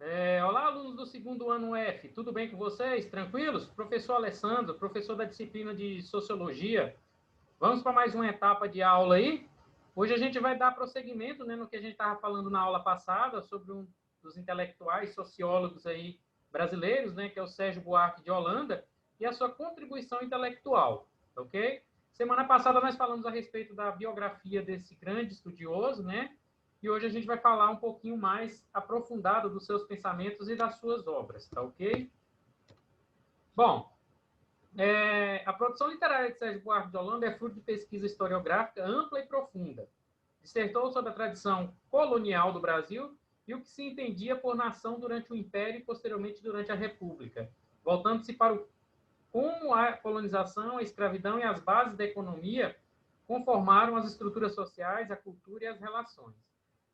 Olá, alunos do segundo ano F, tudo bem com vocês? Tranquilos? Professor Alessandro, professor da disciplina de Sociologia. Vamos para mais uma etapa de aula aí? Hoje a gente vai dar prosseguimento, né, no que a gente estava falando na aula passada, sobre um dos intelectuais, sociólogos aí brasileiros, né, que é o Sérgio Buarque de Holanda, e a sua contribuição intelectual, ok? Semana passada nós falamos a respeito da biografia desse grande estudioso, né? E hoje a gente vai falar um pouquinho mais aprofundado dos seus pensamentos e das suas obras, tá ok? Bom, a produção literária de Sérgio Buarque de Holanda é fruto de pesquisa historiográfica ampla e profunda. Dissertou sobre a tradição colonial do Brasil e o que se entendia por nação durante o Império e posteriormente durante a República, voltando-se para como a colonização, a escravidão e as bases da economia conformaram as estruturas sociais, a cultura e as relações.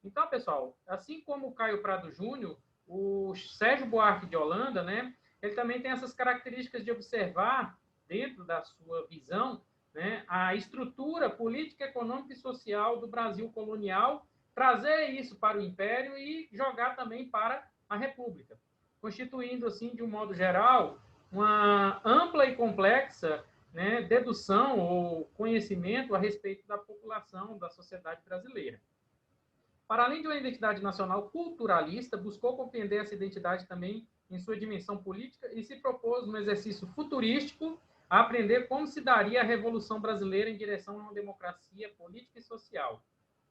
Então, pessoal, assim como o Caio Prado Júnior, o Sérgio Buarque de Holanda, né, ele também tem essas características de observar, dentro da sua visão, né, a estrutura política, econômica e social do Brasil colonial, trazer isso para o Império e jogar também para a República, constituindo, assim, de um modo geral, uma ampla e complexa, né, dedução ou conhecimento a respeito da população, da sociedade brasileira. Para além de uma identidade nacional culturalista, buscou compreender essa identidade também em sua dimensão política e se propôs, no exercício futurístico, a aprender como se daria a Revolução Brasileira em direção a uma democracia política e social,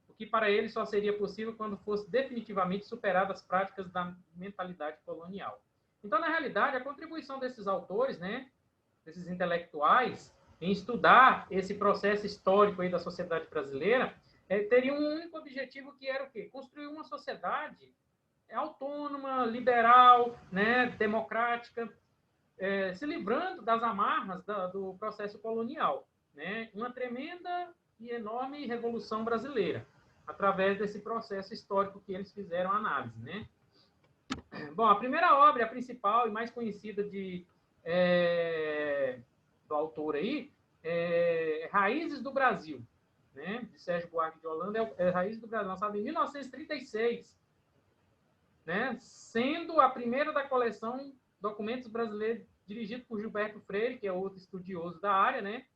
o que para ele só seria possível quando fosse definitivamente superadas as práticas da mentalidade colonial. Então, na realidade, a contribuição desses autores, né, desses intelectuais, em estudar esse processo histórico aí da sociedade brasileira, teria um único objetivo, que era o quê? Construir uma sociedade autônoma, liberal, né, democrática, se livrando das amarras do processo colonial, né? Uma tremenda e enorme revolução brasileira, através desse processo histórico que eles fizeram análise, né? Bom, a primeira obra, a principal e mais conhecida do autor aí, é Raízes do Brasil, né? De Sérgio Buarque de Holanda, é Raízes do Brasil, lançado em 1936, né? Sendo a primeira da coleção Documentos Brasileiros, dirigido por Gilberto Freire, que é outro estudioso da área, né?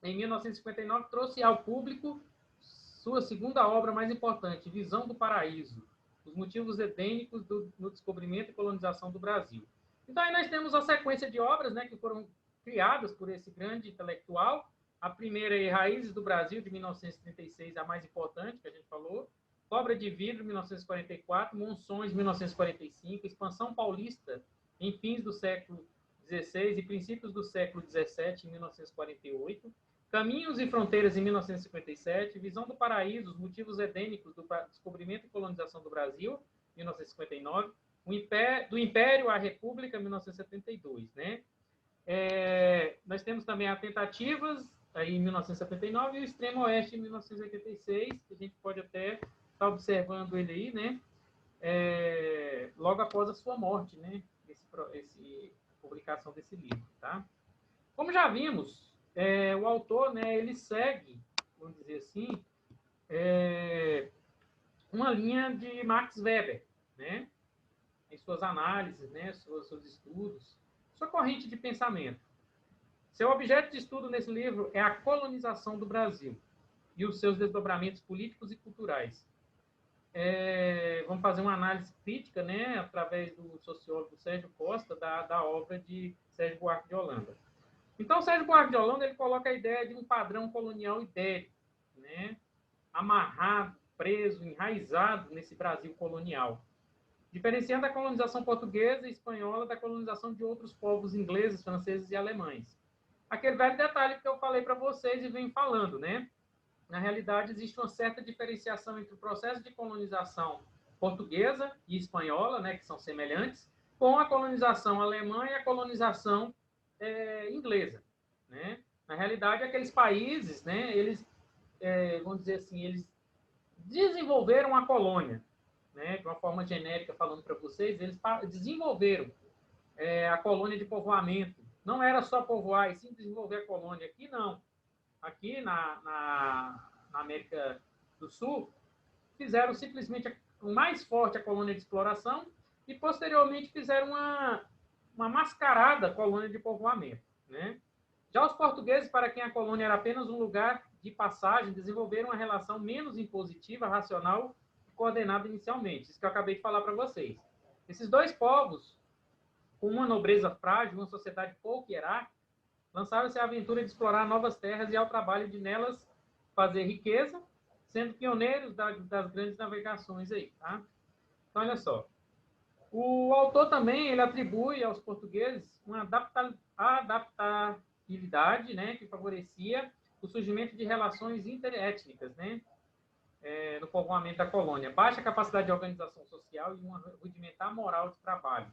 Em 1959, trouxe ao público sua segunda obra mais importante, Visão do Paraíso, os motivos edênicos no descobrimento e colonização do Brasil. Então, aí nós temos a sequência de obras, né, que foram criadas por esse grande intelectual. A primeira é Raízes do Brasil, de 1936, a mais importante, que a gente falou. Cobra de Vidro, 1944. Monções, 1945. Expansão Paulista, em fins do século XVI e princípios do século XVII, em 1948. Caminhos e Fronteiras, em 1957, Visão do Paraíso, os motivos edênicos do descobrimento e colonização do Brasil, 1959, do Império à República, 1972, né? Nós temos também a Tentativas, aí, em 1979, e o Extremo Oeste, em 1986, que a gente pode até estar observando ele aí, né? Logo após a sua morte, né? A publicação desse livro, tá? Como já vimos, o autor, né, ele segue, vamos dizer assim, uma linha de Max Weber, né, em suas análises, né, seus estudos, sua corrente de pensamento. Seu objeto de estudo nesse livro é a colonização do Brasil e os seus desdobramentos políticos e culturais. Vamos fazer uma análise crítica, né, através do sociólogo Sérgio Costa, da obra de Sérgio Buarque de Holanda. Então, Sérgio Buarque de Holanda, ele coloca a ideia de um padrão colonial ibérico, né? Amarrado, preso, enraizado nesse Brasil colonial, diferenciando a colonização portuguesa e espanhola da colonização de outros povos ingleses, franceses e alemães. Aquele velho detalhe que eu falei para vocês e venho falando, né? Na realidade, existe uma certa diferenciação entre o processo de colonização portuguesa e espanhola, né, que são semelhantes, com a colonização alemã e a colonização inglesa, né? Na realidade, aqueles países, né, eles, vamos dizer assim, eles desenvolveram a colônia, né? De uma forma genérica, falando para vocês, eles desenvolveram a colônia de povoamento. Não era só povoar, e sim desenvolver a colônia. Aqui não. Aqui na América do Sul, fizeram simplesmente o mais forte a colônia de exploração e posteriormente fizeram uma mascarada colônia de povoamento, né? Já os portugueses, para quem a colônia era apenas um lugar de passagem, desenvolveram uma relação menos impositiva, racional e coordenada inicialmente. Isso que eu acabei de falar para vocês. Esses dois povos, com uma nobreza frágil, uma sociedade pouco hierárquica, lançaram-se à aventura de explorar novas terras e ao trabalho de nelas fazer riqueza, sendo pioneiros das grandes navegações aí, tá? Então, olha só. O autor também ele atribui aos portugueses uma adaptabilidade, né, que favorecia o surgimento de relações interétnicas, né, no povoamento da colônia, baixa capacidade de organização social e uma rudimentar moral de trabalho.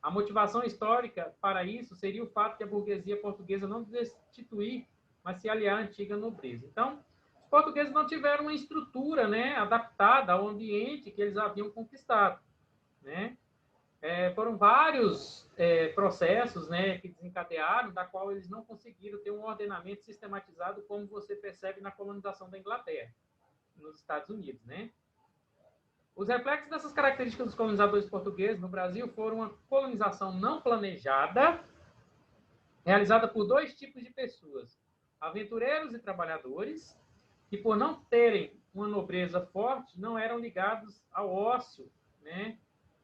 A motivação histórica para isso seria o fato de a burguesia portuguesa não destituir, mas se aliar à antiga nobreza. Então, os portugueses não tiveram uma estrutura, né, adaptada ao ambiente que eles haviam conquistado, né? Foram vários processos, né, que desencadearam, da qual eles não conseguiram ter um ordenamento sistematizado, como você percebe na colonização da Inglaterra, nos Estados Unidos, né? Os reflexos dessas características dos colonizadores portugueses no Brasil foram uma colonização não planejada, realizada por dois tipos de pessoas, aventureiros e trabalhadores, que por não terem uma nobreza forte, não eram ligados ao ócio, né,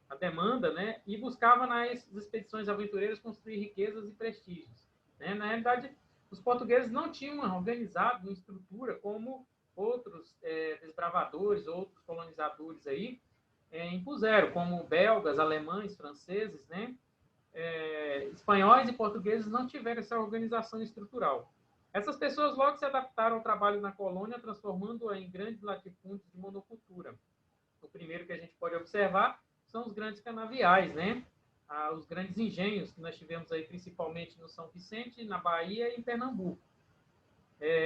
a demanda, né, e buscava nas expedições aventureiras construir riquezas e prestígios, né? Na realidade, os portugueses não tinham organizado uma estrutura como outros desbravadores, outros colonizadores aí impuseram, como belgas, alemães, franceses, né? Espanhóis e portugueses não tiveram essa organização estrutural. Essas pessoas logo se adaptaram ao trabalho na colônia, transformando-a em grandes latifúndios de monocultura. O primeiro que a gente pode observar são os grandes canaviais, né? Os grandes engenhos que nós tivemos aí, principalmente no São Vicente, na Bahia e em Pernambuco.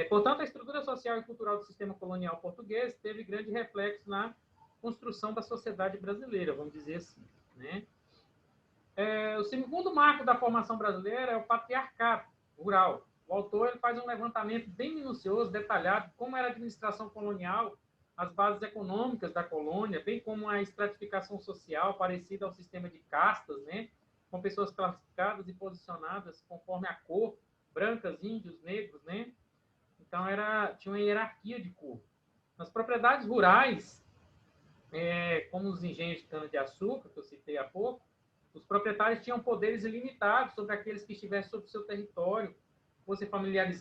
Portanto, a estrutura social e cultural do sistema colonial português teve grande reflexo na construção da sociedade brasileira, vamos dizer assim, né? O segundo marco da formação brasileira é o patriarcado rural. O autor ele faz um levantamento bem minucioso, detalhado, de como era a administração colonial, as bases econômicas da colônia, bem como a estratificação social parecida ao sistema de castas, né? Com pessoas classificadas e posicionadas conforme a cor, brancas, índios, negros, né? Então, tinha uma hierarquia de cor. Nas propriedades rurais, como os engenhos de cana-de-açúcar, que eu citei há pouco, os proprietários tinham poderes ilimitados sobre aqueles que estivessem sob seu território, fossem familiares,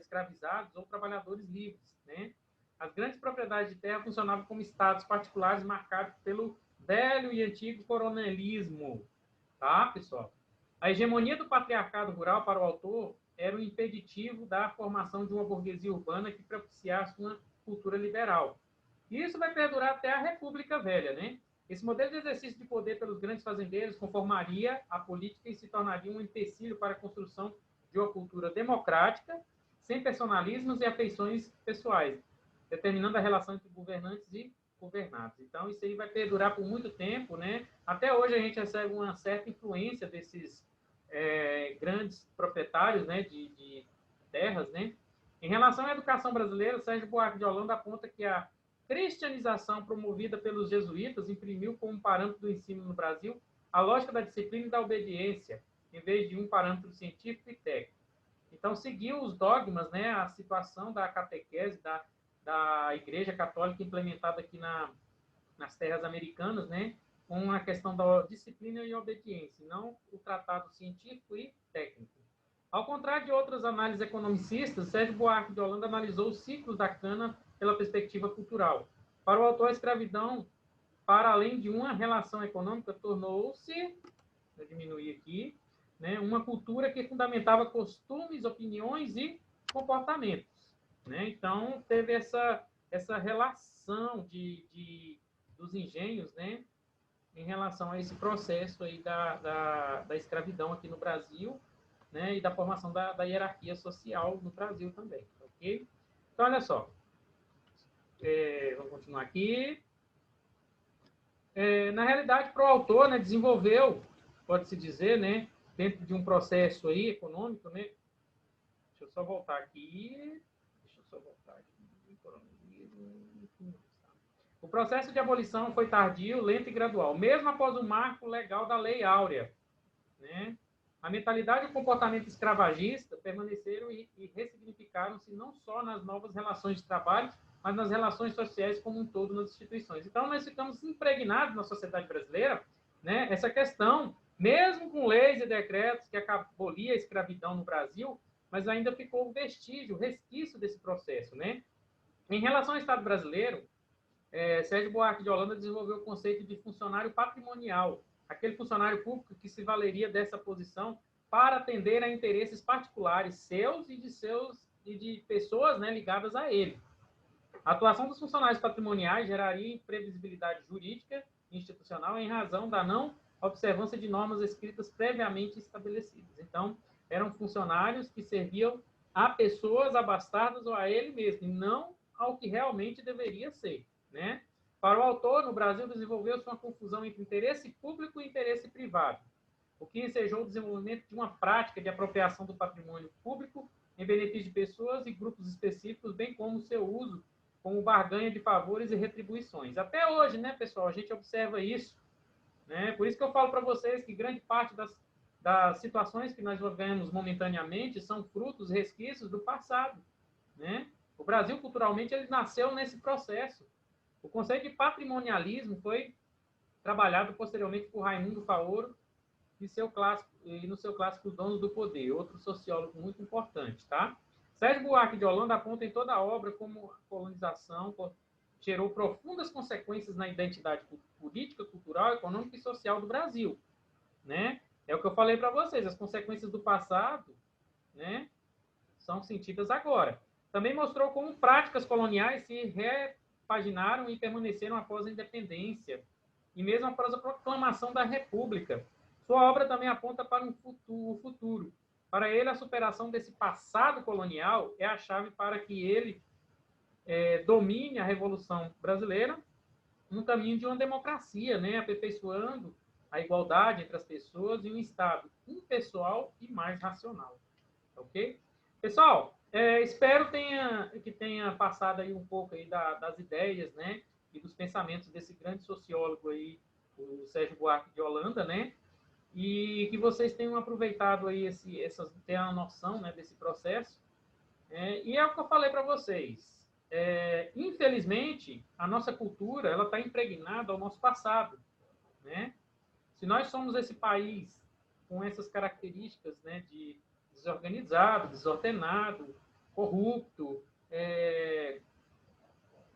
escravizados ou trabalhadores livres, né? As grandes propriedades de terra funcionavam como estados particulares marcados pelo velho e antigo coronelismo, tá, pessoal? A hegemonia do patriarcado rural para o autor era o impeditivo da formação de uma burguesia urbana que propiciasse uma cultura liberal. E isso vai perdurar até a República Velha, né? Esse modelo de exercício de poder pelos grandes fazendeiros conformaria a política e se tornaria um empecilho para a construção de uma cultura democrática, sem personalismos e afeições pessoais, determinando a relação entre governantes e governados. Então, isso aí vai perdurar por muito tempo, né? Até hoje a gente recebe uma certa influência desses grandes proprietários, né, de terras, né? Em relação à educação brasileira, Sérgio Buarque de Holanda aponta que a cristianização promovida pelos jesuítas imprimiu como parâmetro do ensino no Brasil a lógica da disciplina e da obediência, em vez de um parâmetro científico e técnico. Então, seguiu os dogmas, né, a situação da catequese da Igreja Católica implementada aqui nas terras americanas, né, com a questão da disciplina e obediência, não o tratado científico e técnico. Ao contrário de outras análises economicistas, Sérgio Buarque de Holanda analisou os ciclos da cana pela perspectiva cultural. Para o autor, a escravidão, para além de uma relação econômica, tornou-se, vou diminuir aqui, né, uma cultura que fundamentava costumes, opiniões e comportamentos, né? Então, teve essa relação dos engenhos, né, em relação a esse processo aí da escravidão aqui no Brasil, né, e da formação da hierarquia social no Brasil também, ok? Então, olha só. Vamos continuar aqui. Na realidade, para o autor, né, desenvolveu, pode-se dizer, né, dentro de um processo aí econômico, né? Deixa eu só voltar aqui. O processo de abolição foi tardio, lento e gradual, mesmo após o marco legal da Lei Áurea, né? A mentalidade e o comportamento escravagista permaneceram e ressignificaram-se não só nas novas relações de trabalho, mas nas relações sociais como um todo nas instituições. Então, nós ficamos impregnados na sociedade brasileira, né, essa questão, mesmo com leis e decretos que aboliam a escravidão no Brasil, mas ainda ficou um vestígio, resquício desse processo, né? Em relação ao Estado brasileiro, Sérgio Buarque de Holanda desenvolveu o conceito de funcionário patrimonial, aquele funcionário público que se valeria dessa posição para atender a interesses particulares seus e de pessoas, né, ligadas a ele. A atuação dos funcionários patrimoniais geraria imprevisibilidade jurídica e institucional em razão da não observância de normas escritas previamente estabelecidas. Então, eram funcionários que serviam a pessoas, a bastardos ou a ele mesmo, e não ao que realmente deveria ser, né? Para o autor, no Brasil desenvolveu-se uma confusão entre interesse público e interesse privado, o que ensejou o desenvolvimento de uma prática de apropriação do patrimônio público em benefício de pessoas e grupos específicos, bem como o seu uso como barganha de favores e retribuições. Até hoje, né, pessoal, a gente observa isso, né? Por isso que eu falo para vocês que grande parte das situações que nós vivemos momentaneamente são frutos, resquícios do passado, né? O Brasil, culturalmente, ele nasceu nesse processo. O conceito de patrimonialismo foi trabalhado posteriormente por Raimundo Faoro e no seu clássico Donos do Poder, outro sociólogo muito importante, tá? Sérgio Buarque de Holanda aponta em toda a obra como a colonização gerou profundas consequências na identidade política, cultural, econômica e social do Brasil, né? É o que eu falei para vocês, as consequências do passado, né, são sentidas agora. Também mostrou como práticas coloniais se repaginaram e permaneceram após a independência, e mesmo após a proclamação da República. Sua obra também aponta para o futuro. Para ele, a superação desse passado colonial é a chave para que ele domine a Revolução Brasileira no caminho de uma democracia, né, aperfeiçoando a igualdade entre as pessoas e um Estado impessoal e mais racional. Ok? Pessoal, espero que tenha passado aí um pouco aí das ideias, né, e dos pensamentos desse grande sociólogo aí, o Sérgio Buarque de Holanda, né, e que vocês tenham aproveitado aí ter a noção, né, desse processo. E é o que eu falei para vocês. Infelizmente, a nossa cultura ela está impregnada ao nosso passado, né? Se nós somos esse país com essas características, né, de desorganizado, desordenado, corrupto,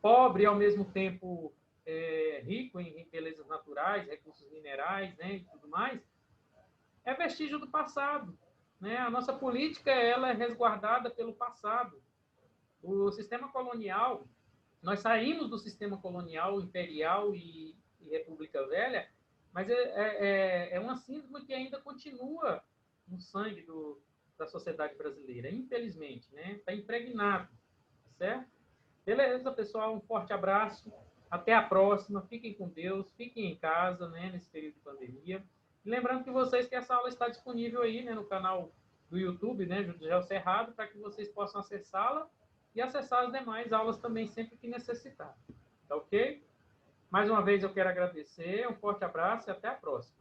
pobre e ao mesmo tempo rico em belezas naturais, recursos minerais, né, e tudo mais, é vestígio do passado, né? A nossa política ela é resguardada pelo passado. O sistema colonial, nós saímos do sistema colonial, imperial e República Velha, mas é uma síndrome que ainda continua no sangue da sociedade brasileira, infelizmente, né? Está impregnado, certo? Beleza, pessoal, um forte abraço, até a próxima, fiquem com Deus, fiquem em casa, né, nesse período de pandemia. E lembrando que vocês que essa aula está disponível aí, né, no canal do YouTube, né, José Cerrado, para que vocês possam acessá-la e acessar as demais aulas também sempre que necessitar. Tá ok? Mais uma vez eu quero agradecer, um forte abraço e até a próxima.